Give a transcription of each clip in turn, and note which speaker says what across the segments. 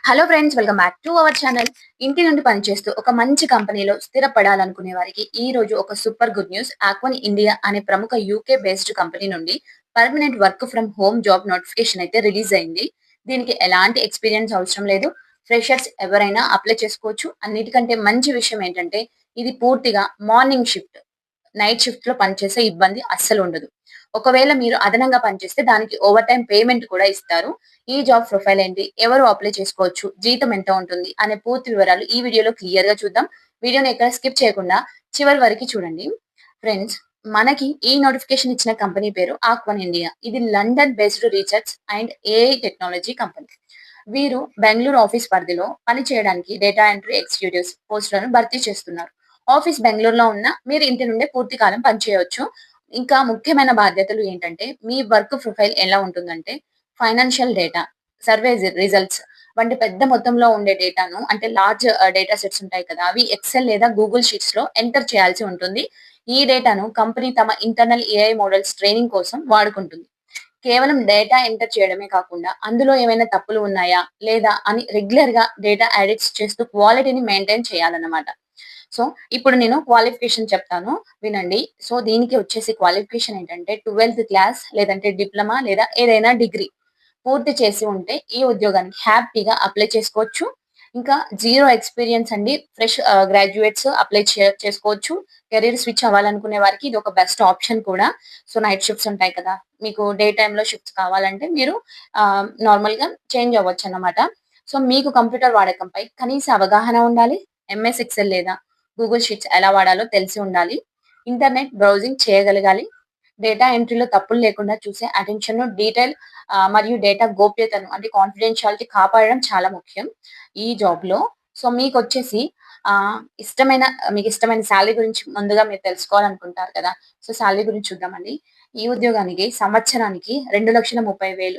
Speaker 1: Hello friends, welcome back to our channel. ఇంటి నుండి పనిచేస్తూ ఒక మంచి కంపెనీలో స్థిరపడాలనుకునే వారికి ఈ రోజు ఒక సూపర్ గుడ్ న్యూస్. ఆక్వన్ ఇండియా అనే ప్రముఖ యూకే బేస్డ్ కంపెనీ నుండి permanent work from home job notification అయితే రిలీజ్ అయింది. దీనికి ఎలాంటి ఎక్స్పీరియన్స్ అవసరం లేదు. ఫ్రెషర్స్ ఎవరైనా అప్లై చేసుకోవచ్చు. అన్నిటికంటే మంచి విషయం ఏంటంటే ఇది పూర్తిగా మార్నింగ్ షిఫ్ట్. నైట్ షిఫ్ట్ లో పనిచేసే ఇబ్బంది అస్సలు ఉండదు. ఒకవేళ మీరు అదనంగా పనిచేస్తే దానికి ఓవర్ టైం పేమెంట్ కూడా ఇస్తారు. ఈ జాబ్ ప్రొఫైల్ ఏంటి, ఎవరు అప్లై చేసుకోవచ్చు, జీతం ఎంత ఉంటుంది అనే పూర్తి వివరాలు ఈ వీడియోలో క్లియర్ గా చూద్దాం. వీడియోని ఎక్కడ స్కిప్ చేయకుండా చివరి వరకు చూడండి. ఫ్రెండ్స్, మనకి ఈ నోటిఫికేషన్ ఇచ్చిన కంపెనీ పేరు ఆక్వన్ ఇండియా. ఇది London based research and AI technology company. వీరు బెంగళూరు ఆఫీస్ పరిధిలో పని చేయడానికి డేటా ఎంట్రీ ఎగ్జిక్యూటివ్స్ పోస్టులను భర్తీ చేస్తున్నారు. ఆఫీస్ బెంగళూరులో ఉన్న మీరు ఇంటి నుండే పూర్తి కాలం పనిచేయవచ్చు. ఇంకా ముఖ్యమైన బాధ్యతలు ఏంటంటే మీ వర్క్ ప్రొఫైల్ ఎలా ఉంటుందంటే ఫైనాన్షియల్ డేటా, సర్వే రిజల్ట్స్ వంటి పెద్ద మొత్తంలో ఉండే డేటాను, అంటే లార్జ్ డేటా సెట్స్ ఉంటాయి కదా, అవి ఎక్సెల్ లేదా గూగుల్ షీట్స్ లో ఎంటర్ చేయాల్సి ఉంటుంది. ఈ డేటాను కంపెనీ తమ ఇంటర్నల్ ఏఐ మోడల్స్ ట్రైనింగ్ కోసం వాడుకుంటుంది. కేవలం డేటా ఎంటర్ చేయడమే కాకుండా అందులో ఏమైనా తప్పులు ఉన్నాయా లేదా అని రెగ్యులర్ గా డేటా ఎడిట్స్ చేస్తూ క్వాలిటీని మెయింటైన్ చేయాలన్నమాట. సో ఇప్పుడు నేను క్వాలిఫికేషన్ చెప్తాను, వినండి. సో దీనికి వచ్చేసి క్వాలిఫికేషన్ ఏంటంటే 12th క్లాస్ లేదంటే డిప్లొమా లేదా ఏదైనా డిగ్రీ పూర్తి చేసి ఉంటే ఈ ఉద్యోగానికి హ్యాపీగా అప్లై చేసుకోవచ్చు. ఇంకా జీరో ఎక్స్పీరియన్స్ అండి, ఫ్రెష్ గ్రాడ్యుయేట్స్ అప్లై చేసుకోవచ్చు. కెరీర్ స్విచ్ అవ్వాలనుకునే వారికి ఇది ఒక బెస్ట్ ఆప్షన్ కూడా. సో నైట్ షిఫ్ట్స్ ఉంటాయి కదా, మీకు డే టైంలో షిఫ్ట్స్ కావాలంటే మీరు నార్మల్ గా చేంజ్ అవ్వచ్చు అన్నమాట. సో మీకు కంప్యూటర్ వాడకంపై కనీస అవగాహన ఉండాలి. ఎంఎస్ ఎక్సెల్ లేదా గూగుల్ షీట్స్ ఎలా వాడాలో తెలిసి ఉండాలి. ఇంటర్నెట్ బ్రౌజింగ్ చేయగలగాలి. డేటా ఎంట్రీలో తప్పులు లేకుండా చూసే అటెన్షన్, డీటెయిల్ మరియు డేటా గోప్యతను అంటే కాన్ఫిడెన్షియాలిటీ కాపాడడం చాలా ముఖ్యం ఈ జాబ్ లో. సో మీకు వచ్చేసి ఆ ఇష్టమైన మీకు ఇష్టమైన శాలరీ గురించి ముందుగా మీరు తెలుసుకోవాలనుకుంటారు కదా. సో శాలరీ గురించి చూద్దామండి. ఈ ఉద్యోగానికి సంవత్సరానికి 2,30,000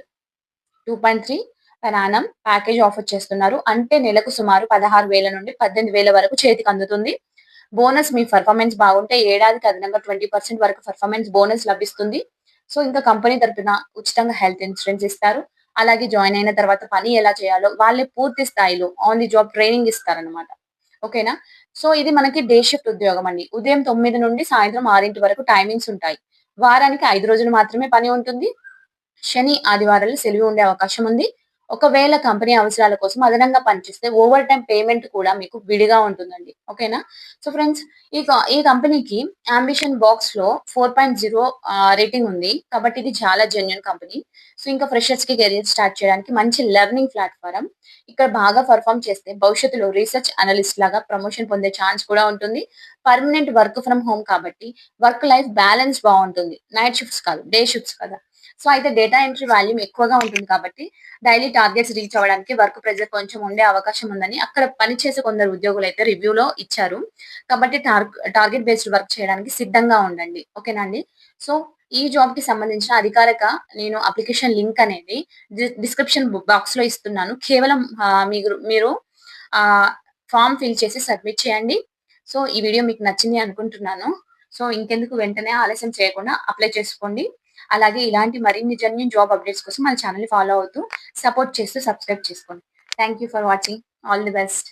Speaker 1: 2.3 per annum ప్యాకేజ్ ఆఫర్ చేస్తున్నారు. అంటే నెలకు సుమారు 16,000 నుండి 18,000 వరకు చేతికి అందుతుంది. బోనస్ మీ పర్ఫార్మెన్స్ బాగుంటే ఏడాదికి అదనంగా 20% వరకు పర్ఫార్మెన్స్ బోనస్ లభిస్తుంది. సో ఇంకా కంపెనీ తరపున ఉచితంగా హెల్త్ ఇన్సూరెన్స్ ఇస్తారు. అలాగే జాయిన్ అయిన తర్వాత పని ఎలా చేయాలో వాళ్ళే పూర్తి స్థాయిలో ఆన్ ది జాబ్ ట్రైనింగ్ ఇస్తారనమాట. ఓకేనా. సో ఇది మనకి డే షిఫ్ట్ ఉద్యోగం అండి. ఉదయం 9 నుండి సాయంత్రం 6 వరకు టైమింగ్స్ ఉంటాయి. వారానికి 5 రోజులు మాత్రమే పని ఉంటుంది. శని, ఆదివారాలు సెలవు ఉండే అవకాశం ఉంది. ఒకవేళ కంపెనీ అవసరాల కోసం అదనంగా పనిచేస్తే ఓవర్ టైమ్ పేమెంట్ కూడా మీకు విడిగా ఉంటుందండి. ఓకేనా. సో ఫ్రెండ్స్, ఈ కంపెనీకి అంబిషన్ బాక్స్ లో 4.0 రేటింగ్ ఉంది. కాబట్టి ఇది చాలా జెన్యున్ కంపెనీ. సో ఇంకా ఫ్రెషర్స్ కి కెరీర్ స్టార్ట్ చేయడానికి మంచి లెర్నింగ్ ప్లాట్ఫారం. ఇక్కడ బాగా పర్ఫామ్ చేస్తే భవిష్యత్తులో రీసెర్చ్ అనలిస్ట్ లాగా ప్రమోషన్ పొందే ఛాన్స్ కూడా ఉంటుంది. పర్మనెంట్ వర్క్ ఫ్రమ్ హోమ్ కాబట్టి వర్క్ లైఫ్ బ్యాలెన్స్ బాగుంటుంది. నైట్ షిఫ్ట్స్ కాదు, డే షిఫ్ట్స్ కదా. సో అయితే డేటా ఎంట్రీ వాల్యూమ్ ఎక్కువగా ఉంటుంది కాబట్టి డైలీ టార్గెట్స్ రీచ్ అవ్వడానికి వర్క్ ప్రెజర్ కొంచెం ఉండే అవకాశం ఉందని అక్కడ పనిచేసే కొందరు ఉద్యోగులు అయితే రివ్యూలో ఇచ్చారు. కాబట్టి టార్గెట్ బేస్డ్ వర్క్ చేయడానికి సిద్ధంగా ఉండండి. ఓకేనా అండి. సో ఈ జాబ్ కి సంబంధించిన అధికారిక నేను అప్లికేషన్ లింక్ అనేది డిస్క్రిప్షన్ బాక్స్ లో ఇస్తున్నాను. కేవలం మీరు ఆ ఫామ్ ఫిల్ చేసి సబ్మిట్ చేయండి. సో ఈ వీడియో మీకు నచ్చింది అనుకుంటున్నాను. సో ఇంకెందుకు, వెంటనే ఆలస్యం చేయకుండా అప్లై చేసుకోండి. అలాగే ఇలాంటి మరిన్ని జెన్యూన్ జాబ్ అప్డేట్స్ కోసం మన ఛానల్ ఫాలో అవుతూ సపోర్ట్ చేస్తూ సబ్స్క్రైబ్ చేసుకోండి. Thank you for watching. All the best.